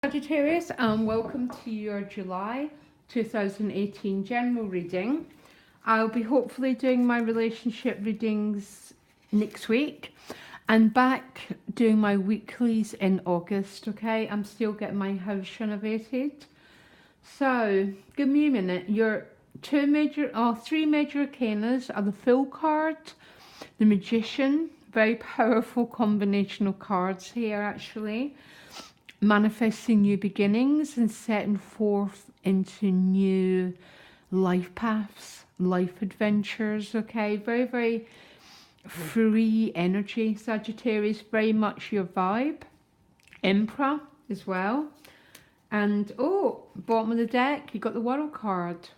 Sagittarius, and welcome to your July 2018 general reading. I'll be hopefully doing my relationship readings next week and back doing my weeklies in August, okay? I'm still getting my house renovated. So, give me a minute. Your three major arcanas are the Fool card, the Magician, very powerful combination of cards here actually. Manifesting new beginnings and setting forth into new life paths, life adventures, okay? Very, very free energy, Sagittarius, very much your vibe. Emperor as well. And, bottom of the deck, you got the World card,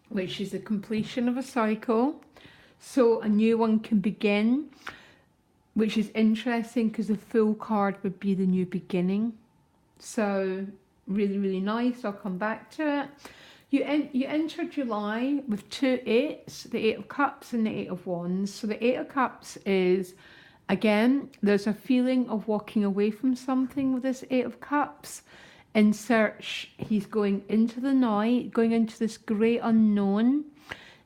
which is the completion of a cycle. So a new one can begin, which is interesting because the Fool card would be the new beginning. So really, really nice. I'll come back to it. You enter July with two eights, the Eight of Cups and the Eight of Wands. So the Eight of Cups is, again, there's a feeling of walking away from something with this Eight of Cups. In search, he's going into the night, going into this great unknown,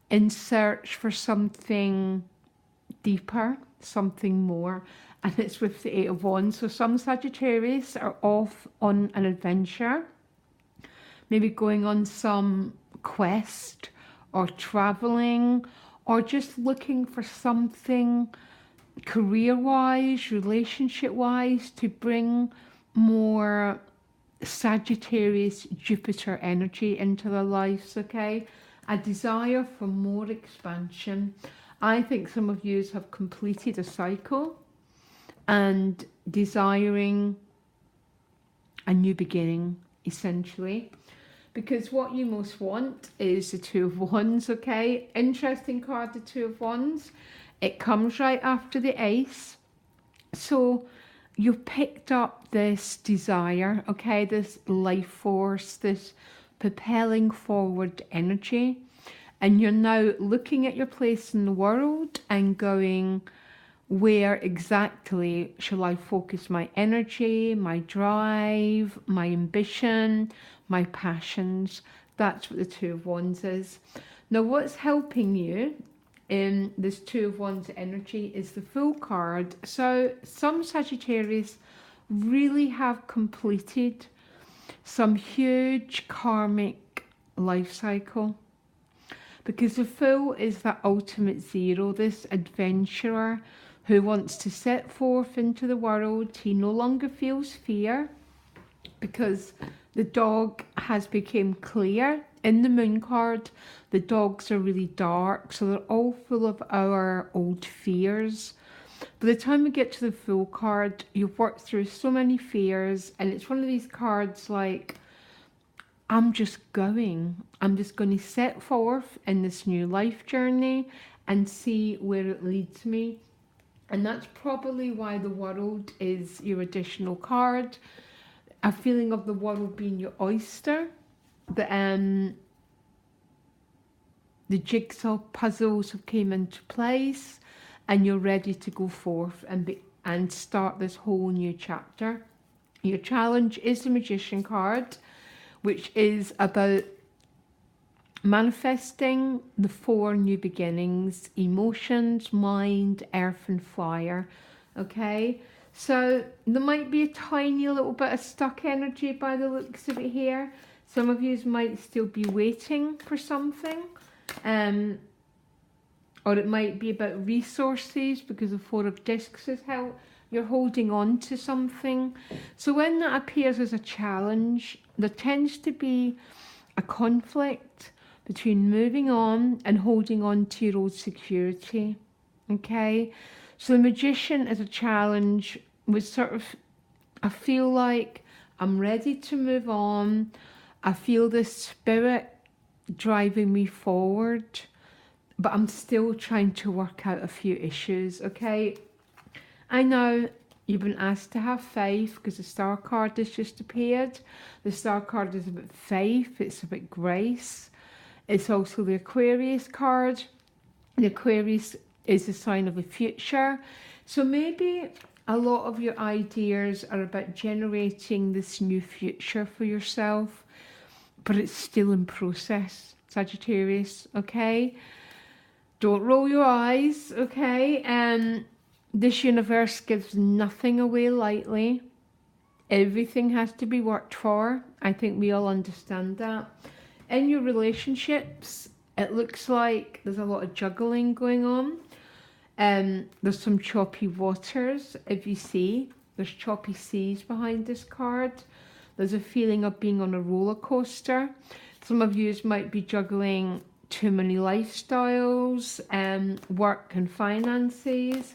in search for something deeper, something more. And it's with the Eight of Wands. So some Sagittarius are off on an adventure, maybe going on some quest or traveling or just looking for something career-wise, relationship-wise to bring more Sagittarius Jupiter energy into their lives, okay? A desire for more expansion. I think some of you have completed a cycle and desiring a new beginning, essentially. Because what you most want is the Two of Wands, okay? Interesting card, the Two of Wands. It comes right after the Ace. So you picked up this desire, okay? This life force, this propelling forward energy. And you're now looking at your place in the world and going, where exactly shall I focus my energy, my drive, my ambition, my passions? That's what the Two of Wands is. Now, what's helping you in this Two of Wands energy is the Fool card. So some Sagittarius really have completed some huge karmic life cycle, because the Fool is that ultimate zero, this adventurer who wants to set forth into the world. He no longer feels fear because the dog has become clear. In the Moon card, the dogs are really dark, so they're all full of our old fears. By the time we get to the Fool card, you've worked through so many fears, and it's one of these cards like, I'm just going to set forth in this new life journey and see where it leads me. And that's probably why the World is your additional card. A feeling of the world being your oyster. The jigsaw puzzles have came into place and you're ready to go forth and start this whole new chapter. Your challenge is the Magician card, which is about manifesting the four new beginnings: emotions, mind, earth and fire. Okay, so there might be a tiny little bit of stuck energy by the looks of it here. Some of you might still be waiting for something, or it might be about resources, because the Four of Discs is how you're holding on to something. So when that appears as a challenge, there tends to be a conflict between moving on and holding on to your old security, okay? So the Magician is a challenge with sort of, I feel like I'm ready to move on. I feel this spirit driving me forward, but I'm still trying to work out a few issues, okay? I know you've been asked to have faith because the Star card has just appeared. The Star card is about faith, it's about grace. It's also the Aquarius card. The Aquarius is a sign of the future. So maybe a lot of your ideas are about generating this new future for yourself, but it's still in process, Sagittarius, okay? Don't roll your eyes, okay? This universe gives nothing away lightly. Everything has to be worked for. I think we all understand that. In your relationships, it looks like there's a lot of juggling going on. There's some choppy waters, if you see. There's choppy seas behind this card. There's a feeling of being on a roller coaster. Some of you might be juggling too many lifestyles, work and finances.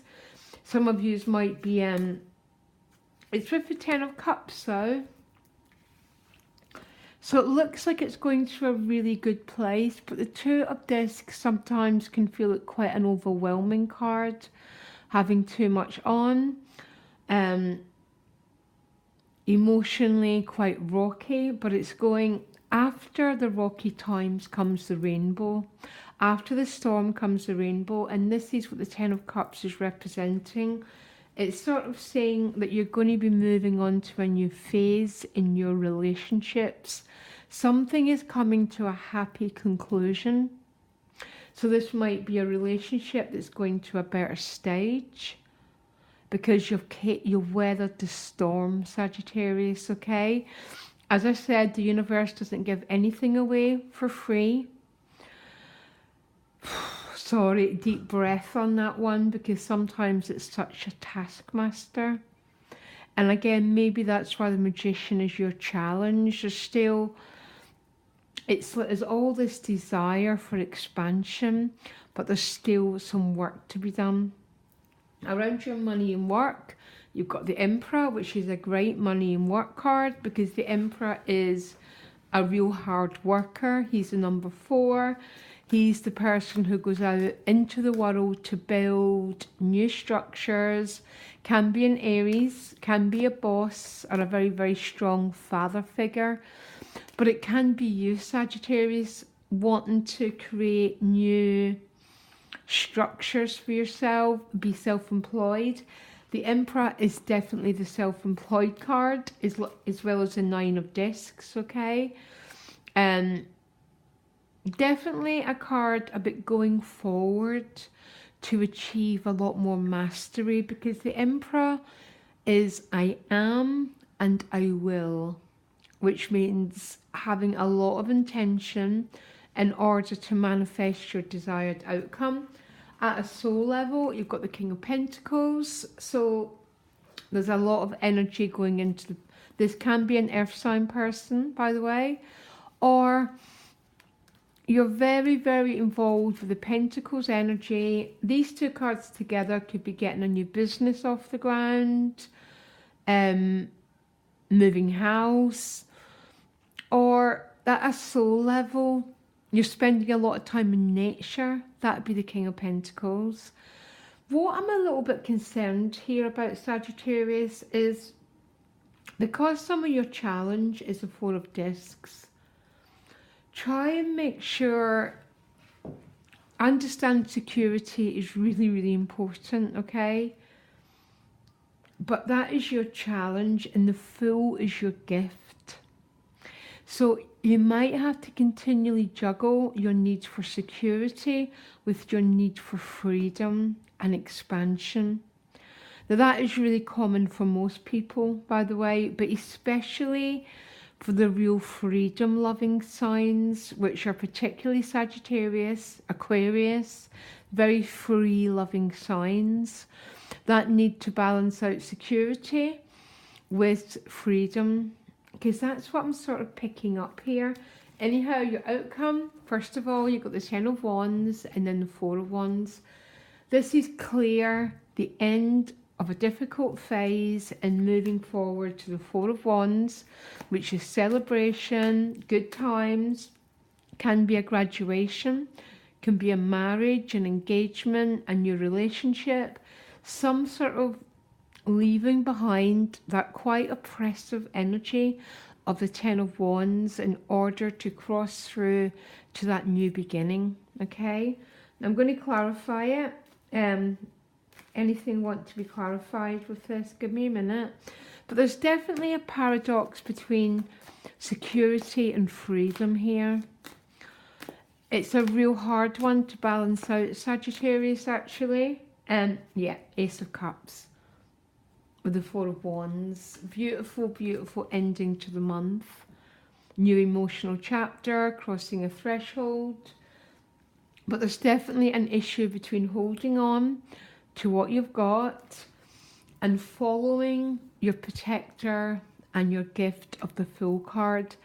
Some of you might be, it's with the Ten of Cups though. So it looks like it's going to a really good place, but the Two of Discs sometimes can feel like quite an overwhelming card, having too much on. Emotionally quite rocky, but it's going, after the rocky times comes the rainbow. After the storm comes the rainbow, and this is what the Ten of Cups is representing. It's sort of saying that you're going to be moving on to a new phase in your relationships. Something is coming to a happy conclusion. So this might be a relationship that's going to a better stage, because you've weathered the storm, Sagittarius, okay? As I said, the universe doesn't give anything away for free. Sorry, deep breath on that one, because sometimes it's such a taskmaster. And again, maybe that's why the Magician is your challenge. There's still, there's all this desire for expansion, but there's still some work to be done. Around your money and work, you've got the Emperor, which is a great money and work card, because the Emperor is a real hard worker. He's the number 4. He's the person who goes out into the world to build new structures, can be an Aries, can be a boss, or a very, very strong father figure. But it can be you, Sagittarius, wanting to create new structures for yourself, be self-employed. The Emperor is definitely the self-employed card, as well as the 9 of Discs, okay? Definitely a card about going forward to achieve a lot more mastery, because the Emperor is I am and I will, which means having a lot of intention in order to manifest your desired outcome. At a soul level, you've got the King of Pentacles, so there's a lot of energy going into this. Can be an earth sign person, by the way, or you're very, very involved with the Pentacles energy. These two cards together could be getting a new business off the ground, moving house, or at a soul level, you're spending a lot of time in nature. That would be the King of Pentacles. What I'm a little bit concerned here about, Sagittarius, is because some of your challenge is the 4 of Discs, try and make sure, understand security is really, really important, okay? But that is your challenge, and the Fool is your gift. So you might have to continually juggle your need for security with your need for freedom and expansion. Now that is really common for most people, by the way, but especially for the real freedom loving signs, which are particularly Sagittarius, Aquarius, very free loving signs that need to balance out security with freedom, because that's what I'm sort of picking up here. Anyhow, your outcome, first of all, you've got the 10 of Wands and then the 4 of Wands. This is clear, the end of a difficult phase and moving forward to the 4 of Wands, which is celebration, good times, can be a graduation, can be a marriage, an engagement, a new relationship, some sort of leaving behind that quite oppressive energy of the 10 of Wands in order to cross through to that new beginning, okay? I'm going to clarify it. anything want to be clarified with this? Give me a minute. But there's definitely a paradox between security and freedom here. It's a real hard one to balance out, Sagittarius, actually. Yeah, Ace of Cups with the Four of Wands. Beautiful, beautiful ending to the month. New emotional chapter, crossing a threshold. But there's definitely an issue between holding on to what you've got and following your protector and your gift of the Fool card.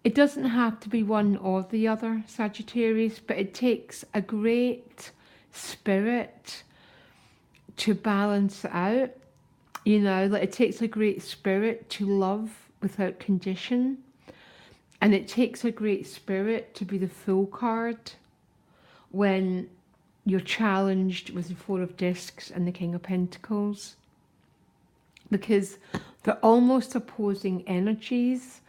It doesn't have to be one or the other, Sagittarius, but it takes a great spirit to balance it out. You know, like it takes a great spirit to love without condition. And it takes a great spirit to be the Fool card when you're challenged with the Four of Discs and the King of Pentacles. Because they're almost opposing energies,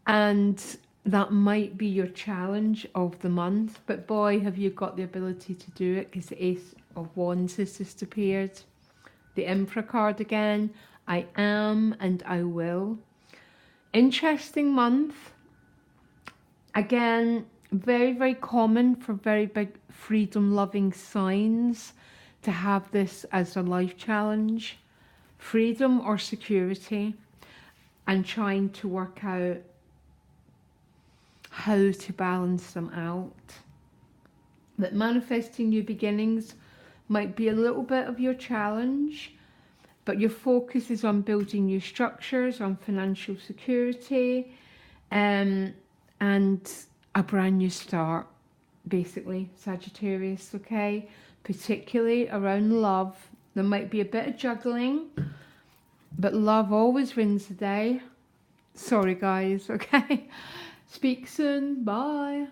and that might be your challenge of the month. But boy, have you got the ability to do it, because the Ace of Wands has just appeared. The Emperor card again. I am and I will. Interesting month. Again, very, very common for very big freedom-loving signs to have this as a life challenge. Freedom or security, and trying to work out how to balance them out. But manifesting new beginnings might be a little bit of your challenge, but your focus is on building new structures, on financial security, and a brand new start, basically, Sagittarius, okay? Particularly around love. There might be a bit of juggling, but love always wins the day. Sorry, guys, okay? Speak soon. Bye.